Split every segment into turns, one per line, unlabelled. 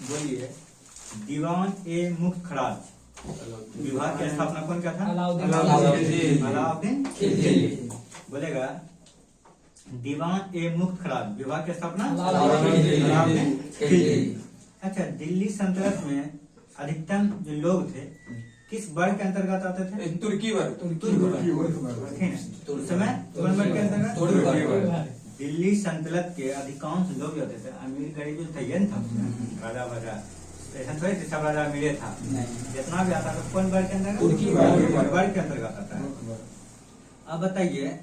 बोलिए, दीवान ए मुफ्त खराज विभाग की स्थापना कौन क्या था? अलाउद्दीन खिलजी। बोलेगा, दीवान ए मुफ्त खराज विभाग की स्थापना अलाउद्दीन खिलजी। अच्छा, दिल्ली सल्तनत में अधिकतम जो लोग थे किस वर्ग के अंतर्गत आते थे?
तुर्की वर्ग।
उस समय कौन वर्ग के अंतर्गत? दिल्ली सल्तनत के अधिकांश लोग जो थे अमीर गरीब जो थे ये था, राजा वाजा ऐसा थोड़ी सब राजा अमीर था, जितना भी आता था कौन वर्ग के अंतर्गत?
तुर्की
वर्ग के अंतर्गत आता है। अब बताइए,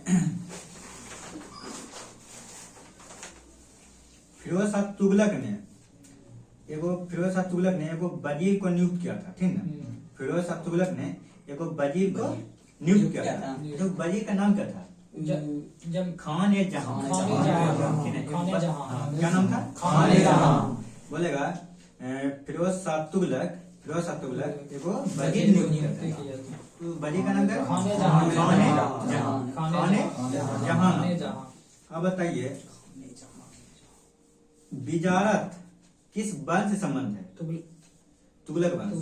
फिरोज शाह तुगलक ने एगो वजीर को नियुक्त किया था, ठीक ना? फिरोज शाह तुगलक ने एगो वजीर को नियुक्त किया था। जो वजीर का नाम क्या था? खान ए जहां। क्या नाम था? खान ए जहां। बोलेगा, फिरोज शाह तुगलक एगो वजीर नियुक्त किया था। वजीर का नाम क्या? खान ए जहां। अब बताइए, बिजारत किस वंश से संबंध है? तुगलक वंश।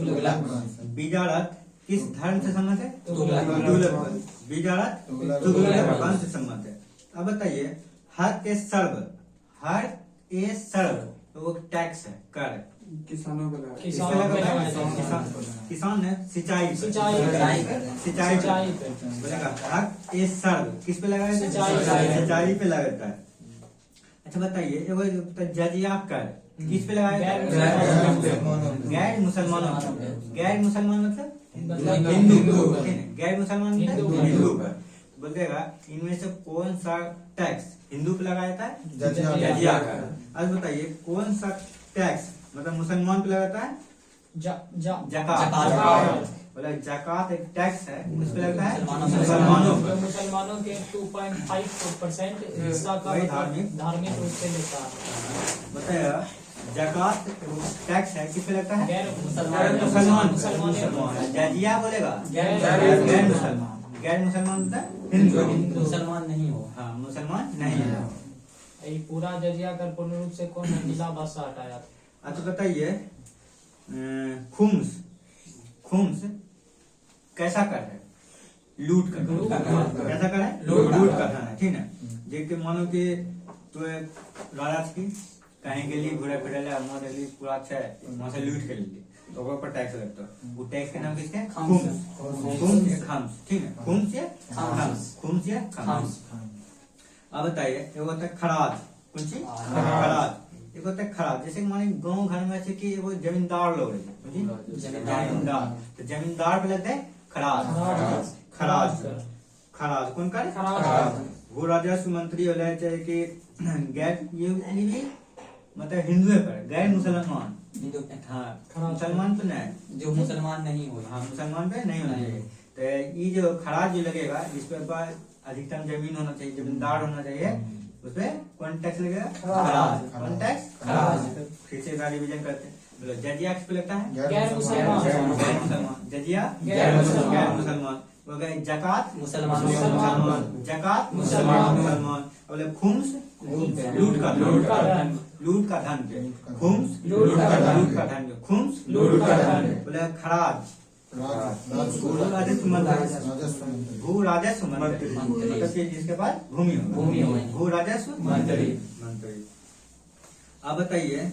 बिजारत किस धर्म से संबंध है? तुगलक वंश। बिजारत तुगलक वंश से संबंध है। अब बताइए, हर ए सर्व तो वो टैक्स है, कर
किसानों को
किसान ने सिंचाई बोलेगा, हक ए सर्व किस पे लगाया? सिंचाई पे लगाता है। अच्छा बताइए, एगो जजिया कर किस पे लगाया? गैर मुसलमानों। गैर मुसलमान मतलब हिंदू। गैर मुसलमान हिंदू पर। बोलेगा, इनमें से कौन सा टैक्स हिंदू पे लगाया था? जजिया कर। अब बताइए, कौन सा टैक्स मतलब मुसलमान पे लगाता है? जकात। बोला, जकात एक टैक्स है, उस पे लगता है मुसलमानों पर।
मुसलमानों के 2.5% हिस्सा का धार्मिक रूप से लेता है।
बताया, जकात टैक्स है, किस पे लगता है? मुसलमान। जजिया बोलेगा गैर मुसलमान। गैर मुसलमान मतलब हिंदू।
मुसलमान नहीं हो।
हाँ, मुसलमान नहीं है।
ये पूरा जजिया कर पूर्ण रूप से कौन नीला बादशाह हटाया?
अच्छा बताइए, खुम्स कैसा कर है? लूट कर। कैसा कर है? लूट कर है, ठीक है। जैसे मानो कि तो राजा की कहीं के लिए घूरे फिरे पूरा अच्छा है, वहां से लूट के लिए तो ऊपर टैक्स लगता है। वो टैक्स के नाम किसके? खुम्स। ठीक है, खुम्स या खम्स। अब बताइए, एक होता है खराज। कौन सी? खराज। एक होता है खराज, जैसे माने गाँव घर में ऐसे कि वो जमींदार लोग रहते, जमींदार, तो जमींदार पे लगता है खराज। कौन कर? वो राजस्व मंत्री होना चाहिए कि गैर ये मतलब हिंदू पर, गैर मुसलमान। हाँ, मुसलमान तो नहीं,
जो मुसलमान नहीं हो।
हाँ, मुसलमान पे नहीं होना चाहिए। तो ये जो खराज जो लगेगा, इस पर अधिकतम जमीन होना चाहिए, जमींदार होना चाहिए, उस पर कौन टैक्स लगेगा? खराज। कौन टैक्स? खराज। फिर से रिवीजन करते हैं। जजिया किस पे लगता है?
गैर
मुसलमान। जजिया गैर मुसलमान। वो गए जकात
मुसलमान।
जकात मुसलमान। बोले खुम्स लूट का धन पे। खुम्स लूट का धन पे। खुम्स लूट का धन। बोले खराज भू राजस्व मंत्री, मतलब जिसके पास भूमि हो, भू राजस्व मंत्री। अब बताइए,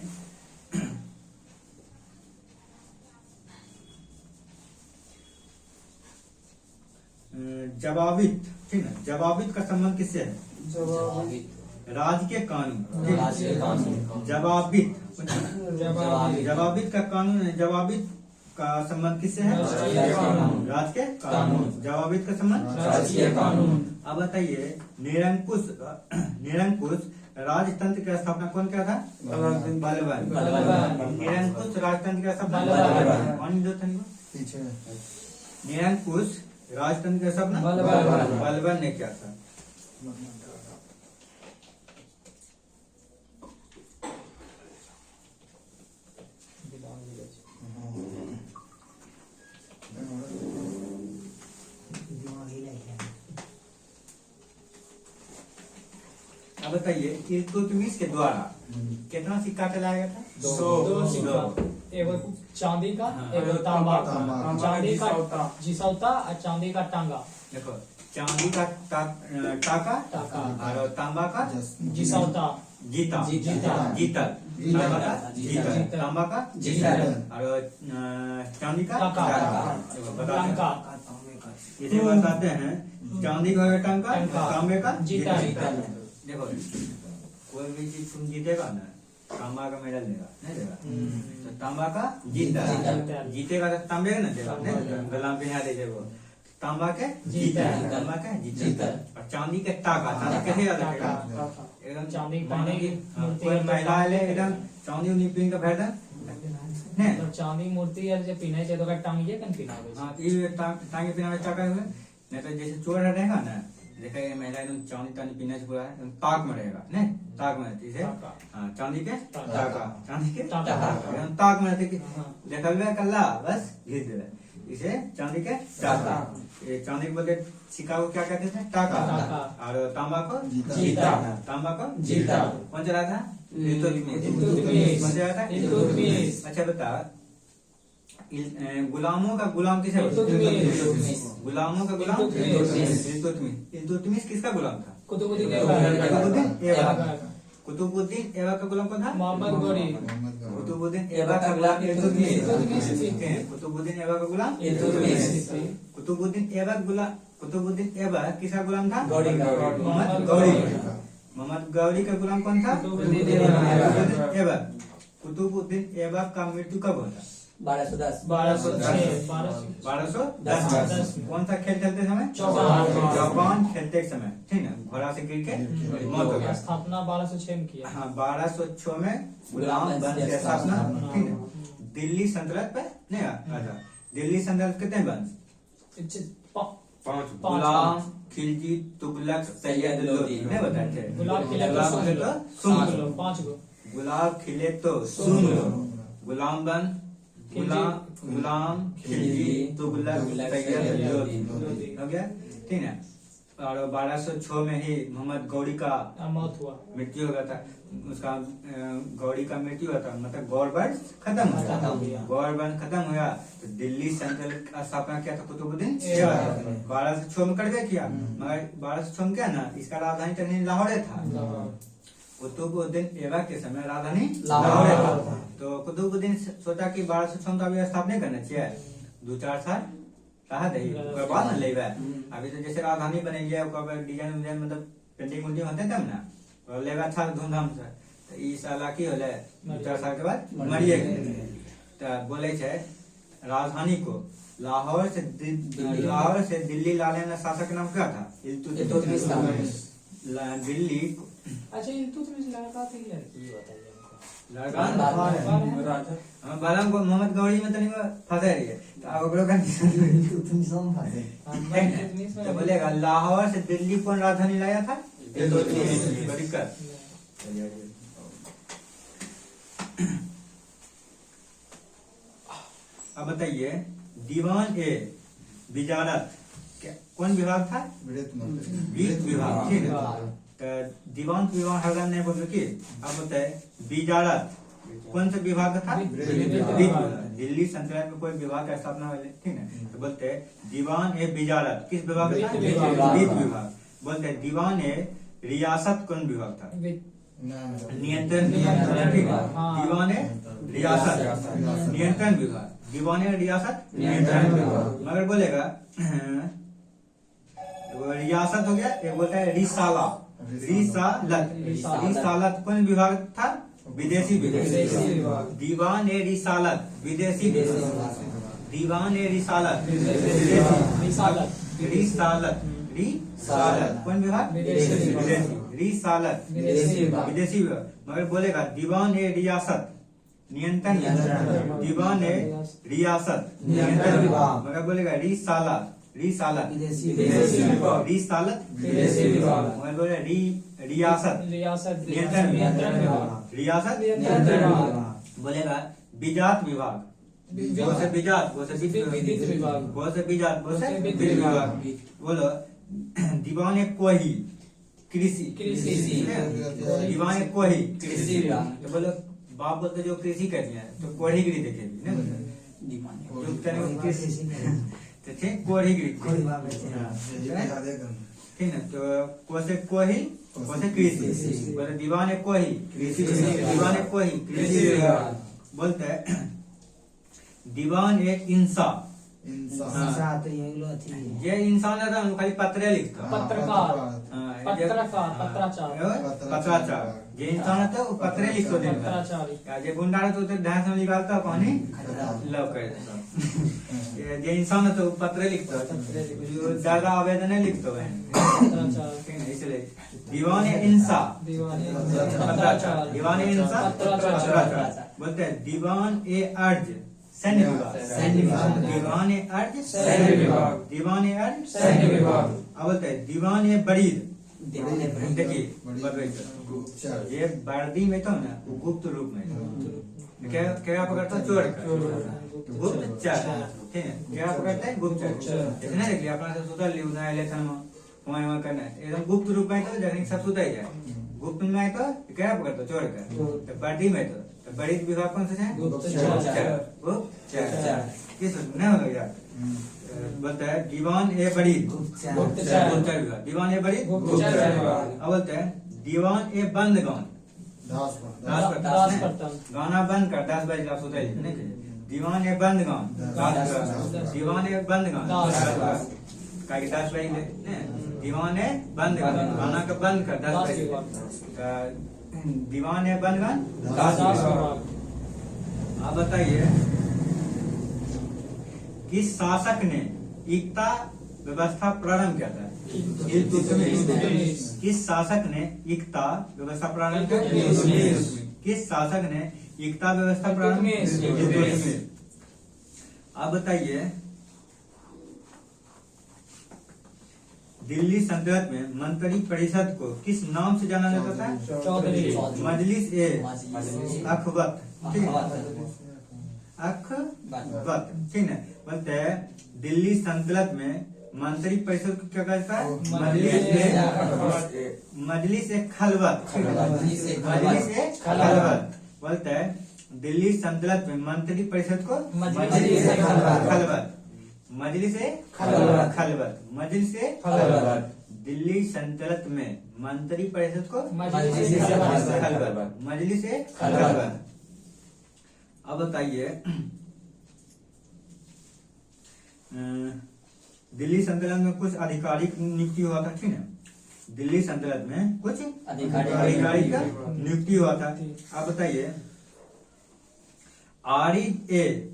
जवाबित। ठीक है, जवाबित का संबंध किससे है? राजकीय कानून। जवाबित का कानून है। जवाबित का संबंध किससे है? राजकीय कानून। जवाबित का संबंध राजकीय कानून। अब बताइए, निरंकुश राजतंत्र की स्थापना कौन किया था? बलबन। निरंकुश राजतंत्र की स्थापना निरंकुश राजतंत्र की स्थापना बलबन ने किया था। अब बताइए, इल्तुतमिश के द्वारा कितना सिक्का चलाया था?
दो सिक्का, एगो चांदी का, एगो तांबा का। चांदी का जिसौता और चांदी का टांगा।
देखो चांदी का टाका और तांबा का
जिसौता
जीता जीतल तांबा का
जीतल
और चांदी का
टाका।
टाका। इसे बताते हैं चांदी का टंका, तांबे का
जीतल।
देखो कोई भी चीज तुम जीतेगा ना, तांबा का मेडल देगा, नहीं देगा? तो तांबा का जीता जीतेगा तो तांबे का ना देगा, गला पे यहाँ दे वो तांबा के जीता, तांबा के जीता। और चांदी के टाका, चांदी कैसे याद रखेगा? एकदम
चांदी
मानो कि
मूर्ति
कोई महिला ले एकदम चांदी उन्हीं पिन का भर ने
तो चांदी मूर्ति यार जे पिनाई छै तो का टांगिए कन पिनावे छै।
हां ये टांगे पिनावे टाका हुए, नहीं तो जैसे चोर रहेगा ना, देखा ये महिला एकदम चांदी तानी पिना से पूरा एकदम ताक में रहेगा, नहीं ताक में रहती है। हाँ चांदी के टाका, चांदी के टाका एकदम ताक में रहती है। देखा हुआ कल्ला बस घिस दे इसे चांदी के टाका। ये चांदी के बोलते सिक्का को क्या कहते हैं? टाका। और तांबा को जीता, तांबा को जीता। कौन चला था?
इल्तुतमिश।
कौन चला था?
इल्तुतमिश।
अच्छा बता गुलामों का गुलाम किसे बोलते हैं? गुलामों का गुलाम इल्तुतमिश किसका गुलाम था?
कुतुबुद्दीन
कुतुबुद्दीन ऐबक का गुलाम कौन था?
मोहम्मद गौरी।
कुतुबुद्दीन ऐबक का गुलाम इल्तुतमिश। कुतुबुद्दीन ऐबक का गुलाम इल्तुतमिश। कुतुबुद्दीन ऐबक किसका गुलाम था? मोहम्मद गौरी। मोहम्मद गौरी का गुलाम कौन था? कुतुबुद्दीन ऐबक। कुतुबुद्दीन ऐबक का मृत्यु कब होता?
1210।
1210। कौन सा खेल खेलते समय? चौपान खेलते समय, ठीक है? घोड़ा से गिर के मौत हो गया।
स्थापना 1206 में किया।
हाँ 1206 में गुलाम वंश की स्थापना, ठीक है? दिल्ली सल्तनत पे नहीं आजा। दिल्ली सल्तनत कितने वंश? 5 गुलाम, खिलजी, तुगलक, सैयद, लोदी नहीं बताए थे?
गुलाब खिले तो
सुन लो,
5 गो।
गुलाब खिले तो सुन लो। गुलाम बन गुलाम, खिलजी, तुगलक, सैयद, लोदी हो गया, ठीक है? और 1206 में ही मोहम्मद गौरी का
मौत हुआ,
मृत्यु हो गया था। उसका गौरी का मृत्यु हुआ था, मतलब गौर वंश खत्म हो गया। गौर वंश खत्म हुआ तो दिल्ली सल्तनत का स्थापना किया था कुतुबुद्दीन ऐबक। 1206 में कर गया किया, मगर 1206 में क्या ना, इसका राजधानी तो नहीं लाहौर था। कुतुबुद्दीन ऐबक के समय राजधानी लाहौर था। तो कुतुबुद्दीन सोचा कि 1206 का भी स्थापना करना चाहिए, 2-4 साल रहा दही बाद में लेगा। अभी तो जैसे राजधानी बनेगी डिजाइन मतलब पेंटिंग उल्टिंग होते तब ना लेगा अच्छा धूमधाम से। तो ई साला की होले 2-4 साल के बाद मरिए गए। तो बोले छे राजधानी को लाहौर से दिल्ली लाने वाला शासक नाम क्या था? इल्तुतमिश। दिल्ली
अच्छा इल्तुतमिश लड़का थे या लड़की बताइए हमको?
लड़का बालम को मोहम्मद गौरी में तो नहीं फंसे रही है, तो अब ओकरो का तो बोलेगा लाहौर से दिल्ली कौन राजधानी लाया था? बड़ी कर। अब बताइए दीवान ए विजारत कौन विभाग था? वित्त विभाग, ठीक है? तो दीवान विभाग हरदम नहीं बोल की। अब बताए विजारत कौन सा विभाग था? दिल्ली सल्तनत में कोई विभाग का स्थापना हुई, ठीक है? तो बोलते दीवान ए विजारत किस विभाग का? वित्त विभाग। बोलते दीवान ए रियासत कौन विभाग था? नियंत्रण, ठीक है? दीवान ए रियासत नियंत्रण विभाग, दीवान ए रियासत नियंत्रण विभाग। मगर बोलेगा रियासत हो गया, एक बोलता है रिसालत। रिसालत कौन विभाग था? विदेशी विभाग। दीवान ए रिसालत विदेशी विभाग। दीवान ए रिसालत रिसालत कौन विभाग? विदेशी। रिसालत विदेशी विभाग। मगर बोलेगा दीवान ए रियासत नियंत्रण, दीवान ए रियासत नियंत्रण विभाग। मगर बोलेगा रिसालत रिसालत रिसालत मगर बोले रियासत नियंत्रण विभाग। रियासत बोलेगा विजात विभाग। विजात विजात बोलो दीवान ए कोही कृषि
कृषि।
ठीक है? दीवान है कोही
कृषि विभाग।
तो बोलो बाप बोलते जो कृषि कर दिया तो कोढ़ीगिरी देखेगी ना बोलते
दीवान
जो कहने को कृषि तो ठीक कोढ़ीगिरी हाँ, ठीक है तो कोसे कोही कोसे कृषि बोले दीवान है कोही कृषि दीवान है कोही कृषि विभाग। बोलते है दीवान एक इंसान ये इंसान है तो खाली पत्र लिखता
पत्रकार
हाँ,
पत्रकार पत्राचार
पत्राचार जे इंसान है तो वो पत्र लिखतो देता
पत्राचारी
जे गुंडा है तो ढांस में निकालता कहानी लव कर देता जे इंसान है तो पत्र लिखता जो ज्यादा आवेदन लिखता है
पत्राचार
ठीक है इसलिए दीवान है इंसान
दीवानी
पत्राचार दीवान है इंसान
पत्राचार
बोलते हैं दीवान ए अर्ज सैन्य विभाग दीवान ए अर्ज
सैन्य विभाग
दीवान ए अर्ज
सैन्य विभाग।
अब बोलते हैं दीवान ए बरीद
दीवान
देखिए ये वर्दी में तो ना वो गुप्त रूप में क्या क्या पकड़ता चोर का गुप्तचर ठीक है क्या पकड़ता है गुप्तचर इतना देख लिया अपना से सुधर लिया उधर इलेक्शन में वहाँ करना है एकदम गुप्त रूप में तो जगह सब सुधर जाए गुप्त में तो क्या पकड़ता चोर का तो वर्दी में तो बड़ी विभाग कौन सा है गुप्तचर किस नहीं होगा यार बोलते हैं दीवान ए बड़ी गुप्तचर विभाग दीवान ए बड़ी गुप्तचर विभाग। अब बोलते हैं दीवान ए बंद गान गाना बंद कर 10 बजे आप सुते नहीं दीवान ए बंद गान दीवान ए बंद गान का 10 बजे दीवान ए बंद गान गाना का बंद कर 10 बजे दीवान है बनगन आप बताइए किस शासक ने एकता व्यवस्था प्रारंभ किया था किस शासक ने एकता व्यवस्था प्रारंभ किया किस शासक ने एकता व्यवस्था प्रारंभ आप बताइए दिल्ली सल्तनत में मंत्री परिषद को किस नाम से जाना जाता था मजलिस ए अखवत अखवत ठीक है बोलते हैं दिल्ली सल्तनत में मंत्री परिषद को क्या कहता है मजलिस ए खलवत मजलिस ए खलवत बोलते हैं दिल्ली सल्तनत में मंत्री परिषद को मजलिस ए खलवत मजलिस ए खलवत मजलिस ए खलवत दिल्ली सल्तनत में मंत्री परिषद को मजलिस ए खलवत। अब बताइए दिल्ली सल्तनत में कुछ आधिकारिक नियुक्ति हुआ था ठीक है दिल्ली सल्तनत में कुछ आधिकारिक नियुक्ति हुआ था। आप बताइए आरिज ए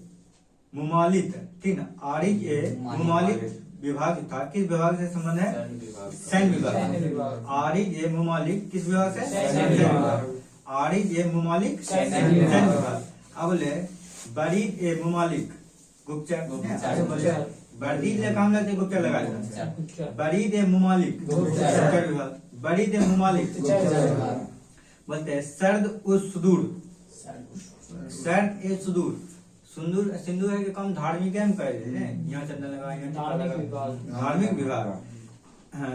मुमालिक ठीक है आरिज ए मुमालिक विभाग था किस विभाग से संबंध है सैन्य विभाग आरिज ए मुमालिक किस विभाग से आरिज ए मुमालिक सैन्य विभाग। अब बोले बरीद ए मुमालिक गुप्तचर बरीद ले काम लगते गुप्तचर लगा देता बरीद ए मुमालिक गुप्तचर विभाग बरीद ए मुमालिक बोलते हैं सर्द उस सुदूर सर्द ए सुदूर सिंदूर सिंदूर है कि कम धार्मिक है हम कह रहे हैं यहाँ चंदन लगा यहाँ धार्मिक विभाग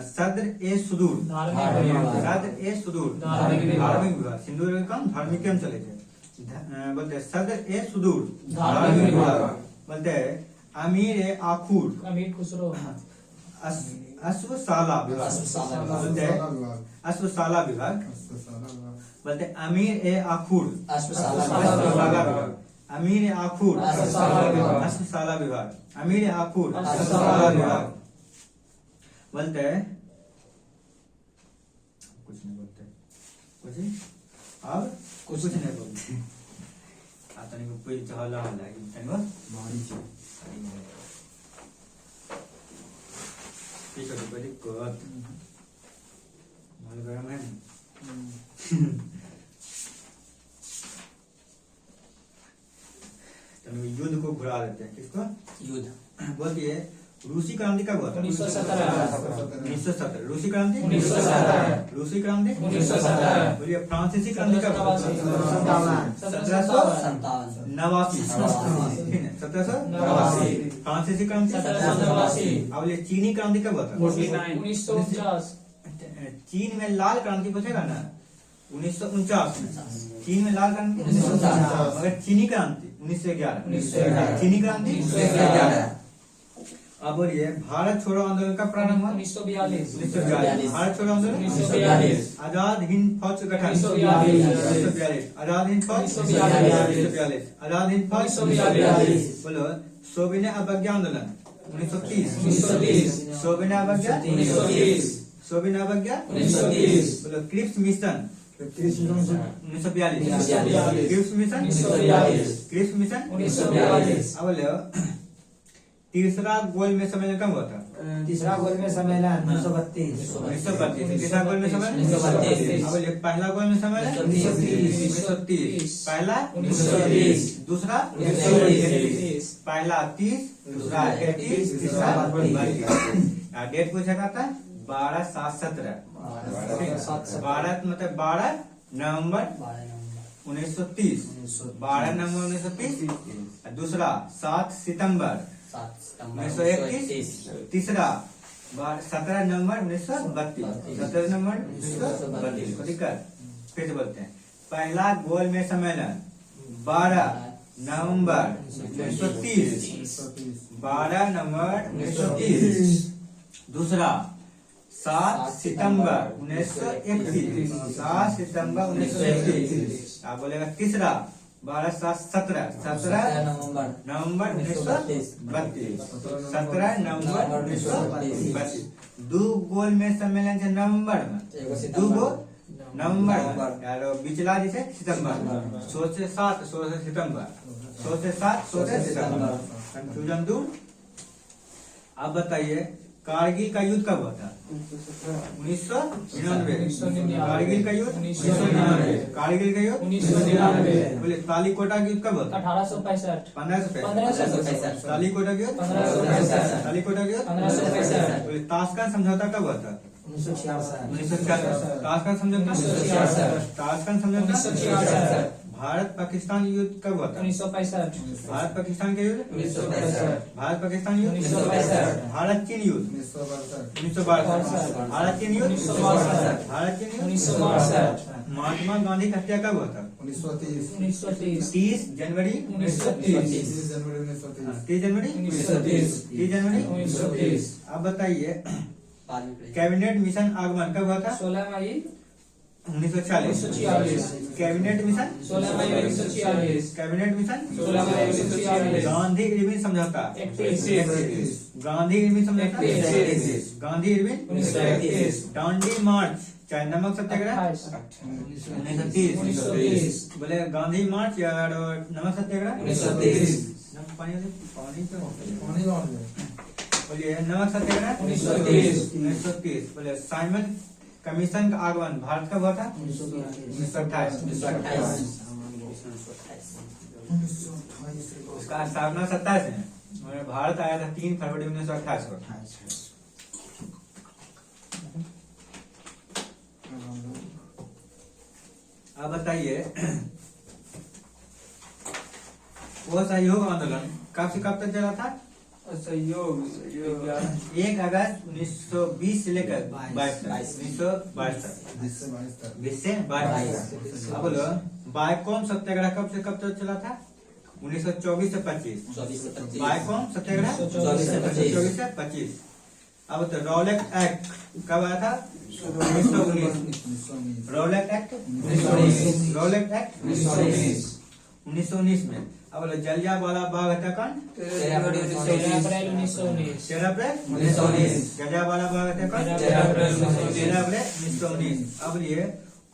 सद्र ए सुदूर सद्र ए सुदूर धार्मिक विभाग सिंदूर के कम धार्मिक हम चले थे बोलते सद्र ए सुदूर धार्मिक विभाग। बोलते अमीर ए आखूर
अमीर खुसरो
अश्वशाला विभाग बोलते अश्वशाला विभाग बोलते अमीर ए आखूर अश्वशाला विभाग अमीर आखूर अश्वशाला विभाग अमीर आखूर अश्वशाला विभाग। बोलते कुछ नहीं बोलते कुछ अब कुछ नहीं बोलते आता नहीं कोई चहला वाला है तंगो मारी छे ठीक है तो बड़ी कोत माल गरम है युद्ध को घुरा देते हैं किसको युद्ध बोलिए रूसी क्रांति कब हुआ था 1917 रूसी क्रांति 1917 रूसी क्रांति 1917 बोलिए फ्रांसीसी क्रांति कब हुआ 1789 फ्रांसीसी क्रांति 1789 बोलिए चीनी क्रांति कब हुआ था
1950
चीन में लाल क्रांति पूछेगा ना 1949 में, चीन में लाल क्रांति
1949,
मगर चीनी क्रांति 1911,
1911,
चीनी क्रांति
1911,
अब बोलिए भारत छोड़ो आंदोलन का प्रारंभ हुआ
1942,
1942, भारत छोड़ो आंदोलन
1942,
आजाद हिंद फौज का गठन
1942,
आजाद हिंद फौज
1942,
आजाद हिंद फौज
1942,
बोलो सोवियत अवज्ञा आंदोलन 1930,
1930,
सोवियत अवज्ञा
1930,
सोवियत अवज्ञा
1930,
बोलो Cripps mission 1942,
1942,
Cripps mission
1942,
Cripps mission
1942,
अब बोलो तीसरा गोलमेज सम्मेलन कब हुआ था
तीसरा गोलमेज सम्मेलन 1932,
1932, तीसरा गोलमेज सम्मेलन
1932,
अब बोलिए पहला गोलमेज सम्मेलन 1930, पहला
1930,
दूसरा
1930,
पहला 30, दूसरा 31, तीसरा 32। डेट पूछा था 12/7/17, 12 मतलब 12 नवंबर 1930, 12 नवंबर 1930, दूसरा 7 सितंबर 1931, तीसरा 17 नवंबर 1932, 17 नवंबर 1932 को दिक्कत फिर से बोलते हैं। पहला गोलमेज सम्मेलन 12 नवंबर 1930, 12 नवंबर 1930, दूसरा 7 सितंबर 1931, 7 सितंबर 1931। आप बोलेगा तीसरा 12/7/17, 17 नवंबर 1932, 17 नवंबर 1932। दो गोलमेज सम्मेलन है नवंबर में, दो गो नवंबर में यार बिचला जैसे सितंबर, 16 से 7 16 सितंबर, 16 से 7 16 सितंबर, कंफ्यूजन दूर। अब बताइए कारगिल का युद्ध कब हुआ था 1999, कारगिल का युद्ध 1999, कारगिल का युद्ध
1999,
बोले तालीकोटा का युद्ध कब हुआ था
1865,
1565, तालीकोटा का युद्ध
1565,
तालीकोटा का युद्ध
1565,
बोले ताशकंद समझौता कब हुआ था 1966, ताशकंद समझौता
1966,
ताशकंद समझौता
1966,
भारत पाकिस्तान युद्ध कब हुआ था
1965,
भारत पाकिस्तान के युद्ध
1965,
भारत पाकिस्तान युद्ध
1965,
भारत चीन युद्ध 1962, भारत चीन युद्ध
1962,
भारत चीन युद्ध
1962,
महात्मा गांधी की हत्या कब हुआ था
1930,
30 जनवरी
1930,
30 जनवरी
1930,
30 जनवरी
1930,
अब बताइए कैबिनेट मिशन आगमन कब हुआ था
16 मई
1946, कैबिनेट मिशन
16 मई 1946,
कैबिनेट मिशन
16 मई 1946,
गांधी इरविन समझौता
31,
गांधी इरविन समझौता
31,
गांधी इरविन
1931,
दांडी मार्च चाहे नमक सत्याग्रह
1930,
बोले गांधी मार्च या नमक सत्याग्रह
1930,
पानी बोलिए नमक सत्याग्रह 1930, बोले साइमन कमीशन का आगमन भारत कब हुआ था 1928, उसका स्थापना 27 है और भारत आया था 3 फरवरी 1928 को। अब बताइए वो सहयोग आंदोलन कब से कब तक चला था
सहयोग
1 अगस्त 1920 से लेकर 1922 तक 20 से 22। अब बोलो बायकॉम सत्याग्रह कब से कब तक चला था 1924 से 25, बायकॉम सत्याग्रह 24 से 25। अब तो रॉलेट एक्ट कब आया था 1919, रॉलेट एक्ट 1919 में। अब बोलो जलियांवाला बाग हत्याकांड
13 अप्रैल 1919,
13 अप्रैल 1919, जलियांवाला बाग हत्याकांड
13 अप्रैल 1919,
13 अप्रैल 1919। अब ये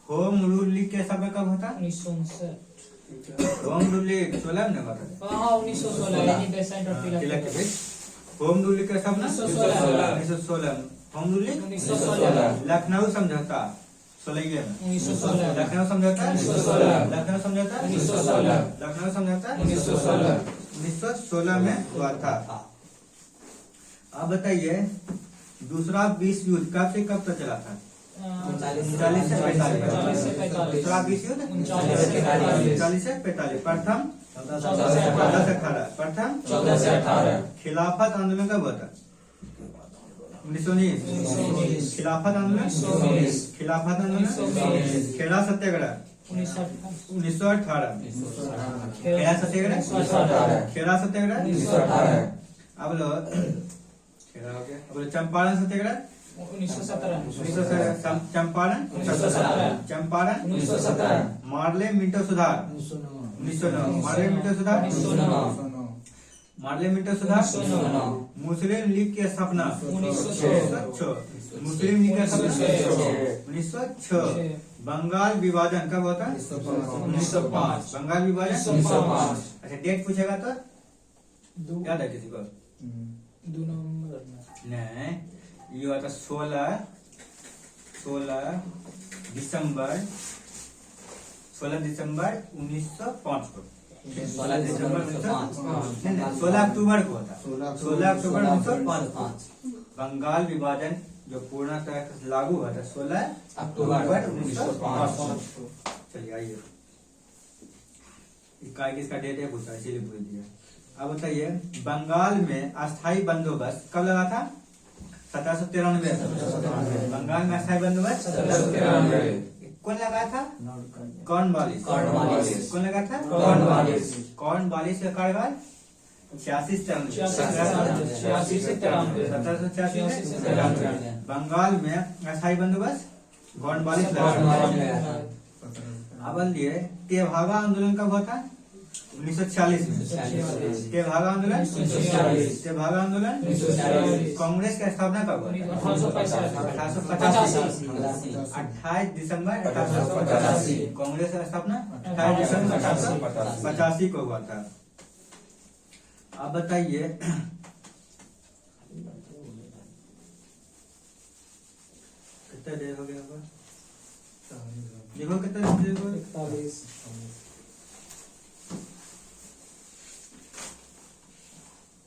होम रूल लीग के समय कब होता
1959,
होम रूल लीग 16 में होता
हाँ 1916,
तिलक के बीच होम रूल लीग का सब ना 1916 होम रूल लीग
1916,
लखनऊ समझौता 16 में
1916,
लखनऊ समझौता
1916,
लखनऊ समझौता
1916,
लखनऊ समझौता
1916,
1916 में हुआ था। अब बताइए दूसरा विश्व युद्ध कब से कब तक चला था 39 से 45, दूसरा विश्व युद्ध 39 से 45, प्रथम 14 से 18, प्रथम
14 से 18,
खिलाफत आंदोलन कब हुआ था 1919 खिलाफत आंदोलन
1919
खिलाफत आंदोलन
1919
खेड़ा सत्याग्रह 1918 खेड़ा सत्याग्रह
1918
खेड़ा सत्याग्रह
1918
अब लो खेड़ा हो गया अब लो चंपारण सत्याग्रह
1917
चंपारण
1917
चंपारण
1917
मार्ले मिंटो सुधार 1909 मार्ले मिंटो सुधार
1909
मार्ले मिंटो सुधार
1909
मुस्लिम लीग की स्थापना
1906
मुस्लिम लीग की स्थापना
1906
1906 बंगाल विभाजन कब होता है 1905 बंगाल विभाजन
1905
अच्छा डेट पूछेगा तो याद है किसी को
2 नवंबर
नहीं ये होता 16 दिसंबर 1905 को 16 दिसंबर 16 अक्टूबर को होता 16 अक्टूबर 1905 बंगाल विभाजन जो पूर्ण तरह से लागू हुआ था 16 अक्टूबर 1905 चलिए आइए इकाई किसका डेट है पूछा इसीलिए पूछ दिया। अब बताइए बंगाल में अस्थायी बंदोबस्त कब लगा था 1793 बंगाल में अस्थायी बंदोबस्त
1793
कौन लगाया था कॉर्नवालिस कौन लगा था कॉर्नवालिस का कार्यकाल 86 से 1786 बंगाल में अस्थायी बंदोबस्त कॉर्नवालिस लगा। अब लिए तेभागा आंदोलन कब हुआ था 1946 में तेभागा आंदोलन
1946
तेभागा आंदोलन
1946
कांग्रेस की स्थापना कब हुआ
1885
28 दिसंबर 1885 कांग्रेस की स्थापना 28 दिसंबर 1885 को हुआ था। अब बताइए कितना देर हो गया होगा देखो कितना देर हो गया
41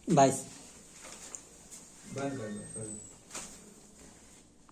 22
बंद कर दो